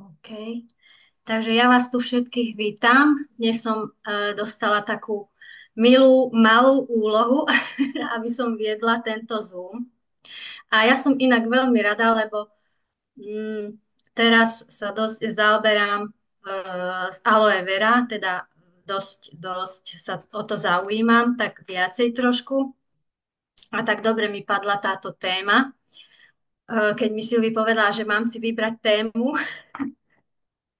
OK. Takže ja vás tu všetkých vítam. Dnes som dostala takú milú, malú úlohu, aby som viedla tento Zoom. A ja som inak veľmi rada, lebo teraz sa dosť zaoberám z aloe vera, teda dosť sa o to zaujímam, tak viacej trošku. A tak dobre mi padla táto téma, keď mi Silvi povedala, že mám si vybrať tému,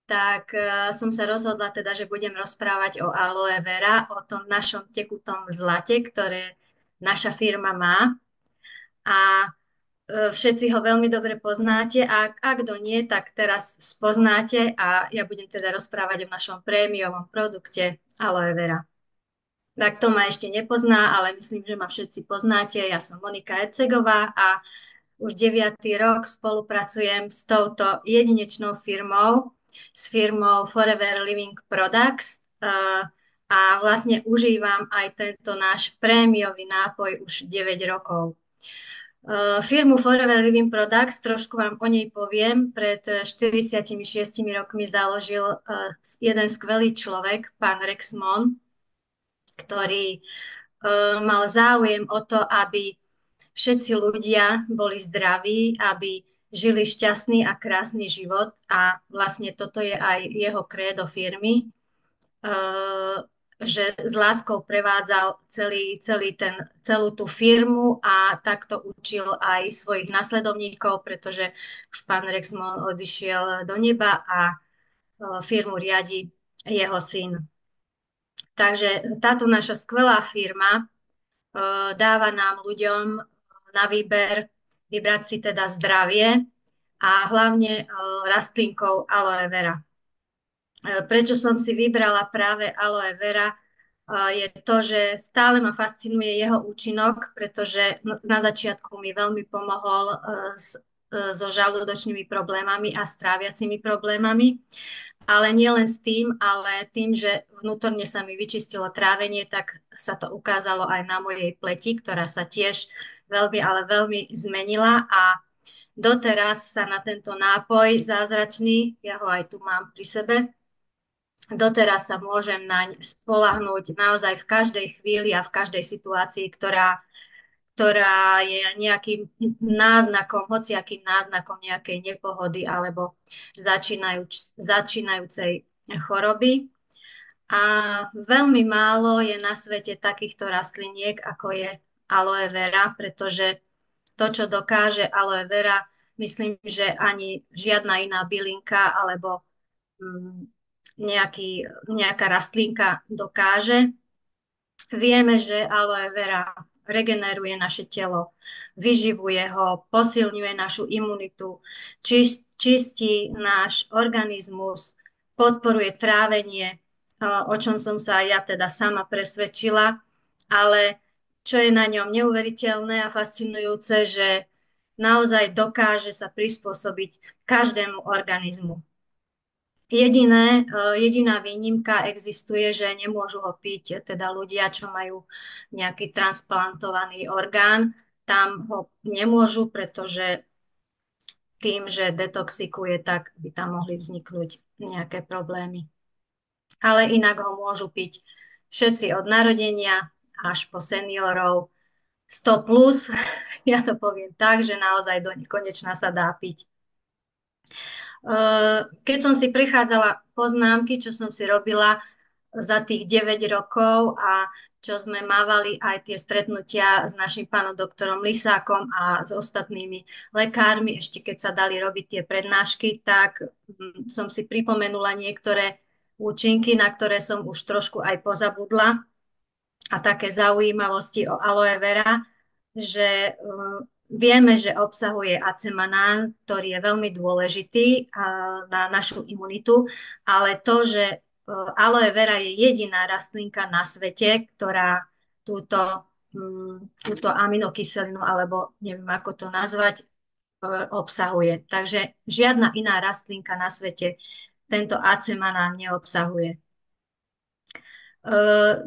tak som sa rozhodla teda, že budem rozprávať o aloe vera, o tom našom tekutom zlate, ktoré naša firma má. A všetci ho veľmi dobre poznáte a ak kto nie, tak teraz spoznáte a ja budem teda rozprávať o našom prémiovom produkte aloe vera. Tak to ma ešte nepozná, ale myslím, že ma všetci poznáte. Ja som Monika Ercegová a už 9. rok spolupracujem s touto jedinečnou firmou, s firmou Forever Living Products a vlastne užívam aj tento náš prémiový nápoj už 9 rokov. Firmu Forever Living Products, trošku vám o nej poviem, pred 46 rokmi založil jeden skvelý človek, pán Rex Mon, ktorý mal záujem o to, aby všetci ľudia boli zdraví, aby žili šťastný a krásny život a vlastne toto je aj jeho krédo firmy, že s láskou prevádzal celú tú firmu a takto učil aj svojich nasledovníkov, pretože už pán Rexmon odišiel do neba a firmu riadi jeho syn. Takže táto naša skvelá firma dáva nám ľuďom na výber vybrať si teda zdravie a hlavne rastlinkou aloe vera. Prečo som si vybrala práve aloe vera, je to, že stále ma fascinuje jeho účinok, pretože na začiatku mi veľmi pomohol so žalúdočnými problémami a s tráviacimi problémami. Ale nie len s tým, ale tým, že vnútorne sa mi vyčistilo trávenie, tak sa to ukázalo aj na mojej pleti, ktorá sa tiež veľmi, ale veľmi zmenila a doteraz sa na tento nápoj zázračný, ja ho aj tu mám pri sebe, doteraz sa môžem naň spolahnúť naozaj v každej chvíli a v každej situácii, ktorá je nejakým náznakom, hociakým náznakom nejakej nepohody alebo začínajúcej choroby. A veľmi málo je na svete takýchto rastliniek, ako je aloe vera, pretože to, čo dokáže aloe vera, myslím, že ani žiadna iná bylinka alebo mm, nejaká rastlinka dokáže. Vieme, že aloe vera regeneruje naše telo, vyživuje ho, posilňuje našu imunitu, čistí náš organizmus, podporuje trávenie, o čom som sa aj ja teda sama presvedčila, ale čo je na ňom neuveriteľné a fascinujúce, že naozaj dokáže sa prispôsobiť každému organizmu. Jediná výnimka existuje, že nemôžu ho piť teda ľudia, čo majú nejaký transplantovaný orgán. Tam ho nemôžu, pretože tým, že detoxikuje, tak by tam mohli vzniknúť nejaké problémy. Ale inak ho môžu piť všetci od narodenia až po seniorov 100 plus. Ja to poviem tak, že naozaj do nekonečna sa dá piť. Keď som si prechádzala poznámky, čo som si robila za tých 9 rokov a čo sme mávali aj tie stretnutia s našim pánom doktorom Lisákom a s ostatnými lekármi, ešte keď sa dali robiť tie prednášky, tak som si pripomenula niektoré účinky, na ktoré som už trošku aj pozabudla a také zaujímavosti o aloe vera, že vieme, že obsahuje acemanán, ktorý je veľmi dôležitý na našu imunitu, ale to, že aloe vera je jediná rastlinka na svete, ktorá túto aminokyselinu, alebo neviem, ako to nazvať, obsahuje. Takže žiadna iná rastlinka na svete tento acemanán neobsahuje.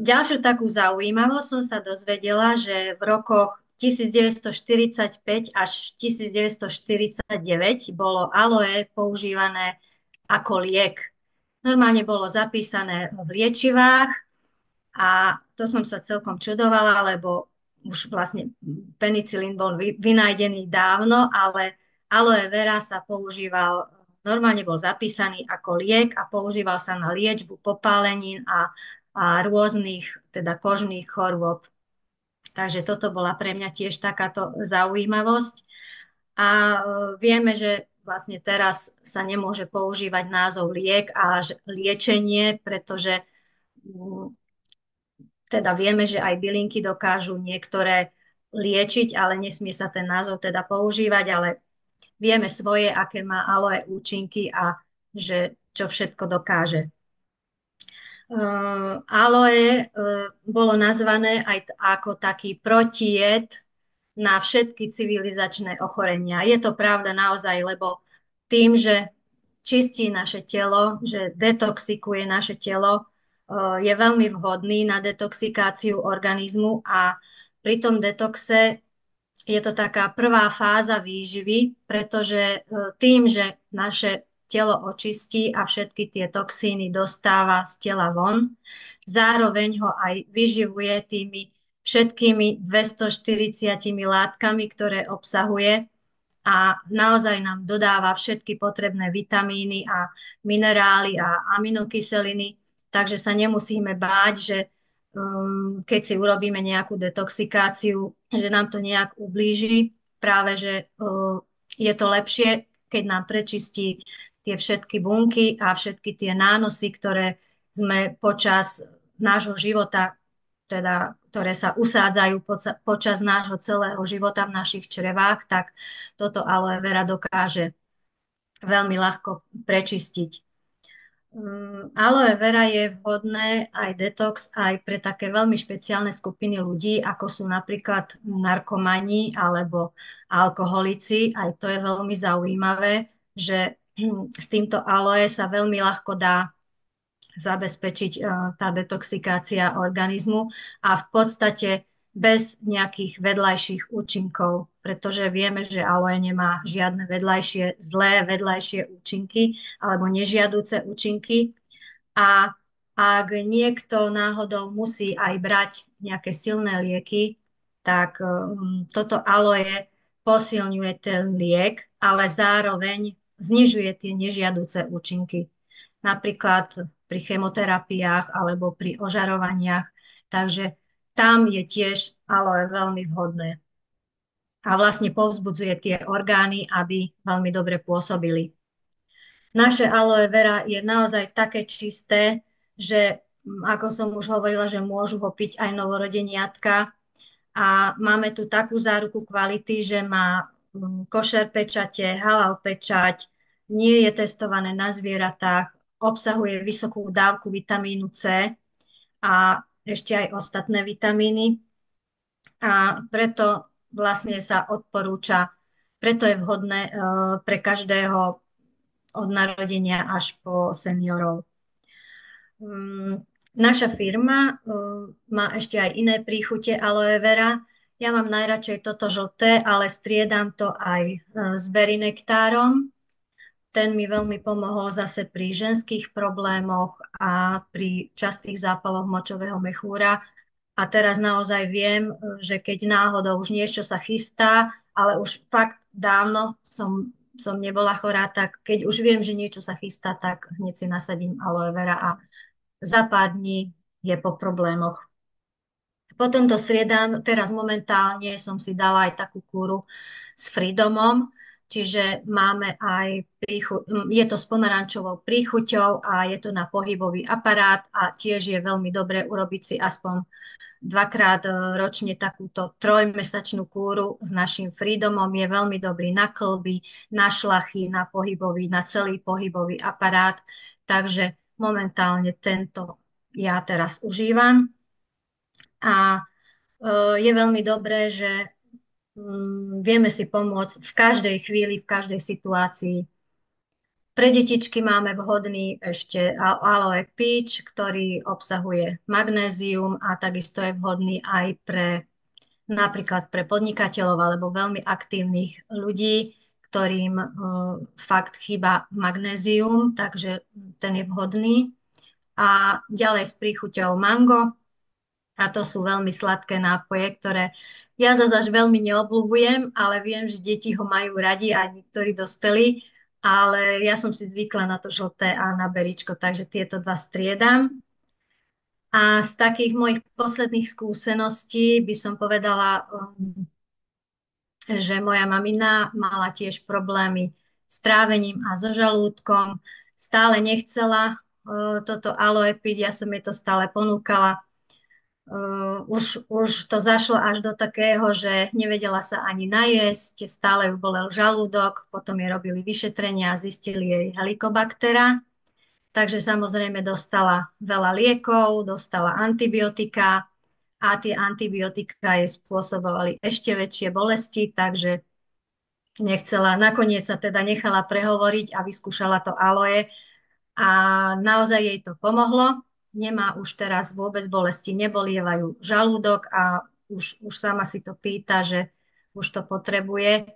Ďalšiu takú zaujímavosť som sa dozvedela, že v rokoch 1945 až 1949 bolo aloe používané ako liek. Normálne bolo zapísané v liečivách a to som sa celkom čudovala, lebo už vlastne penicilín bol vynájdený dávno, ale aloe vera sa používal, normálne bol zapísaný ako liek a používal sa na liečbu popálenín a rôznych teda kožných chorôb. Takže toto bola pre mňa tiež takáto zaujímavosť. A vieme, že vlastne teraz sa nemôže používať názov liek a liečenie, pretože teda vieme, že aj bylinky dokážu niektoré liečiť, ale nesmie sa ten názov teda používať, ale vieme svoje, aké má aloe účinky a že čo všetko dokáže. Aloe bolo nazvané aj ako taký protijed na všetky civilizačné ochorenia. Je to pravda naozaj, lebo tým, že čistí naše telo, že detoxikuje naše telo, je veľmi vhodný na detoxikáciu organizmu a pri tom detoxe je to taká prvá fáza výživy, pretože tým, že naše telo očistí a všetky tie toxíny dostáva z tela von, zároveň ho aj vyživuje tými všetkými 240 látkami, ktoré obsahuje a naozaj nám dodáva všetky potrebné vitamíny a minerály a aminokyseliny, takže sa nemusíme báť, že keď si urobíme nejakú detoxikáciu, že nám to nejak ublíži. Práve, že je to lepšie, keď nám prečistí tie všetky bunky a všetky tie nánosy, ktoré sme počas nášho života, teda, ktoré sa usádzajú počas nášho celého života v našich črevách, tak toto aloe vera dokáže veľmi ľahko prečistiť. Aloe vera je vhodné aj detox, aj pre také veľmi špeciálne skupiny ľudí, ako sú napríklad narkomani alebo alkoholici. Aj to je veľmi zaujímavé, že s týmto aloe sa veľmi ľahko dá zabezpečiť tá detoxikácia organizmu a v podstate bez nejakých vedľajších účinkov, pretože vieme, že aloe nemá žiadne vedľajšie, zlé vedľajšie účinky alebo nežiaduce účinky. A ak niekto náhodou musí aj brať nejaké silné lieky, tak toto aloe posilňuje ten liek, ale zároveň znižuje tie nežiaduce účinky. Napríklad pri chemoterapiách alebo pri ožarovaniach. Takže tam je tiež aloe veľmi vhodné. A vlastne povzbudzuje tie orgány, aby veľmi dobre pôsobili. Naše aloe vera je naozaj také čisté, že ako som už hovorila, že môžu ho piť aj novorodeniatka. A máme tu takú záruku kvality, že má košer pečate, halal pečať, nie je testované na zvieratách, obsahuje vysokú dávku vitamínu C a ešte aj ostatné vitamíny. A preto vlastne sa odporúča, preto je vhodné pre každého od narodenia až po seniorov. Naša firma má ešte aj iné príchute aloe vera. Ja mám najradšej toto žlté, ale striedam to aj s berinektárom. Ten mi veľmi pomohol zase pri ženských problémoch a pri častých zápaloch močového mechúra. A teraz naozaj viem, že keď náhodou už niečo sa chystá, ale už fakt dávno som nebola chorá, tak keď už viem, že niečo sa chystá, tak hneď si nasadím aloe vera a za pár dní je po problémoch. Potom to striedam, teraz momentálne som si dala aj takú kúru s Freedomom, čiže máme aj je to s pomarančovou príchuťou a je to na pohybový aparát a tiež je veľmi dobré urobiť si aspoň dvakrát ročne takúto trojmesačnú kúru s našim Freedomom. Je veľmi dobrý na kĺby, na šlachy, na pohybový, na celý pohybový aparát. Takže momentálne tento ja teraz užívam. A je veľmi dobré, že vieme si pomôcť v každej chvíli, v každej situácii. Pre detičky máme vhodný ešte aloe peach, ktorý obsahuje magnézium a takisto je vhodný aj napríklad pre podnikateľov alebo veľmi aktívnych ľudí, ktorým fakt chýba magnézium, takže ten je vhodný. A ďalej s príchuťou mango. A to sú veľmi sladké nápoje, ktoré ja zase až veľmi neobľúbujem, ale viem, že deti ho majú radi a niektorí dospelí, ale ja som si zvykla na to žlté a na beričko, takže tieto dva striedam. A z takých mojich posledných skúseností by som povedala, že moja mamina mala tiež problémy s trávením a so žalúdkom. Stále nechcela toto aloe piť, ja som jej to stále ponúkala. Už to zašlo až do takého, že nevedela sa ani najesť, stále ju bolel žalúdok, potom jej robili vyšetrenia a zistili jej helikobaktera. Takže samozrejme dostala veľa liekov, dostala antibiotika a tie antibiotika jej spôsobovali ešte väčšie bolesti, takže nechcela, nakoniec sa teda nechala prehovoriť a vyskúšala to aloe a naozaj jej to pomohlo. Nemá už teraz vôbec bolesti, nebolievajú žalúdok a už sama si to pýta, že už to potrebuje.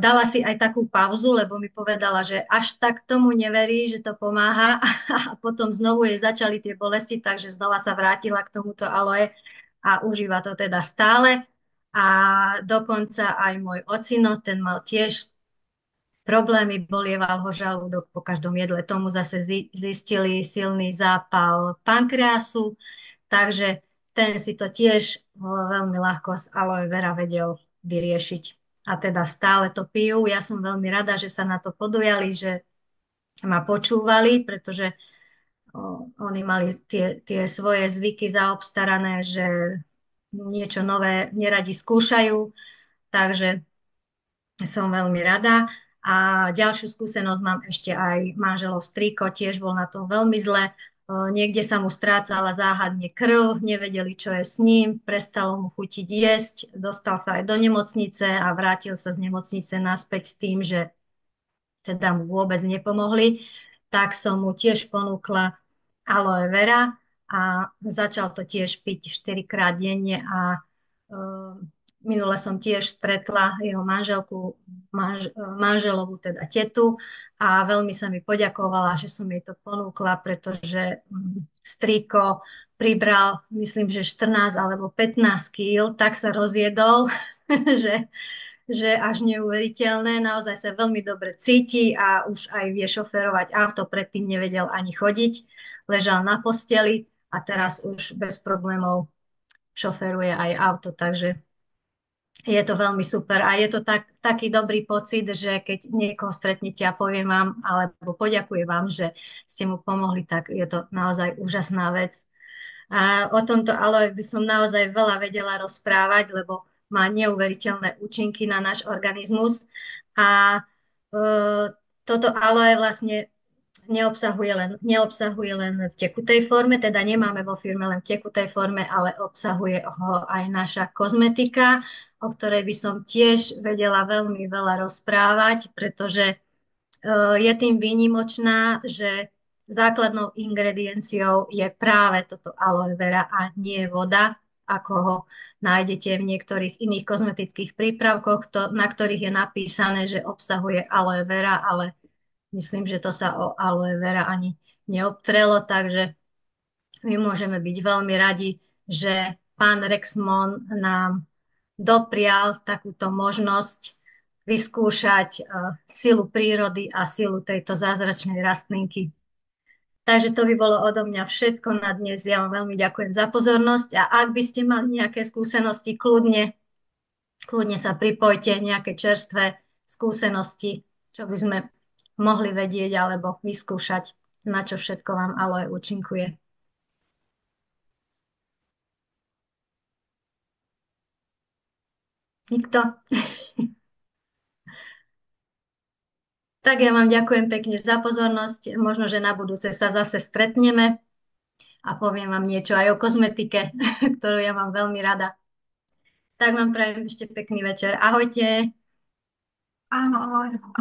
Dala si aj takú pauzu, lebo mi povedala, že až tak tomu neverí, že to pomáha a potom znovu jej začali tie bolesti, takže znova sa vrátila k tomuto aloe a užíva to teda stále. A dokonca aj môj ocino, ten mal tiež problémy, bolieval ho žalúdok po každom jedle. Tomu zase zistili silný zápal pankreasu, takže ten si to tiež veľmi ľahko z aloe vera vedel vyriešiť. A teda stále to pijú. Ja som veľmi rada, že sa na to podujali, že ma počúvali, pretože oni mali tie svoje zvyky zaobstarané, že niečo nové neradi skúšajú. Takže som veľmi rada. A ďalšiu skúsenosť mám ešte aj manželov strýko, tiež bol na tom veľmi zle. Niekde sa mu strácala záhadne krv, nevedeli, čo je s ním, prestalo mu chutiť jesť, dostal sa aj do nemocnice a vrátil sa z nemocnice naspäť s tým, že teda mu vôbec nepomohli. Tak som mu tiež ponúkla aloe vera a začal to tiež piť 4-krát denne a minule som tiež stretla jeho manželku, manželovú teda tetu a veľmi sa mi poďakovala, že som jej to ponúkla, pretože strýko pribral, myslím, že 14 alebo 15 kýl, tak sa rozjedol, že, že až neuveriteľné, naozaj sa veľmi dobre cíti a už aj vie šoferovať auto, predtým nevedel ani chodiť, ležal na posteli a teraz už bez problémov šoferuje aj auto, takže je to veľmi super a je to taký dobrý pocit, že keď niekoho stretnete a povie vám alebo poďakuje vám, že ste mu pomohli, tak je to naozaj úžasná vec. A o tomto aloe by som naozaj veľa vedela rozprávať, lebo má neuveriteľné účinky na náš organizmus. A toto aloe vlastne neobsahuje len v tekutej forme, teda nemáme vo firme len v tekutej forme, ale obsahuje ho aj naša kozmetika, o ktorej by som tiež vedela veľmi veľa rozprávať, pretože je tým výnimočná, že základnou ingredienciou je práve toto aloe vera a nie voda, ako ho nájdete v niektorých iných kozmetických prípravkoch, na ktorých je napísané, že obsahuje aloe vera, ale myslím, že to sa o aloe vera ani neobtrelo, takže my môžeme byť veľmi radi, že pán Rexmon nám doprial takúto možnosť vyskúšať silu prírody a silu tejto zázračnej rastlinky. Takže to by bolo odo mňa všetko na dnes. Ja vám veľmi ďakujem za pozornosť a ak by ste mali nejaké skúsenosti, kľudne sa pripojte, nejaké čerstvé skúsenosti, čo by sme mohli vedieť alebo vyskúšať, na čo všetko vám aloe účinkuje. Nikto? Tak ja vám ďakujem pekne za pozornosť. Možno, že na budúce sa zase stretneme a poviem vám niečo aj o kozmetike, ktorú ja mám veľmi rada. Tak vám prajem ešte pekný večer. Ahojte. Ahoj.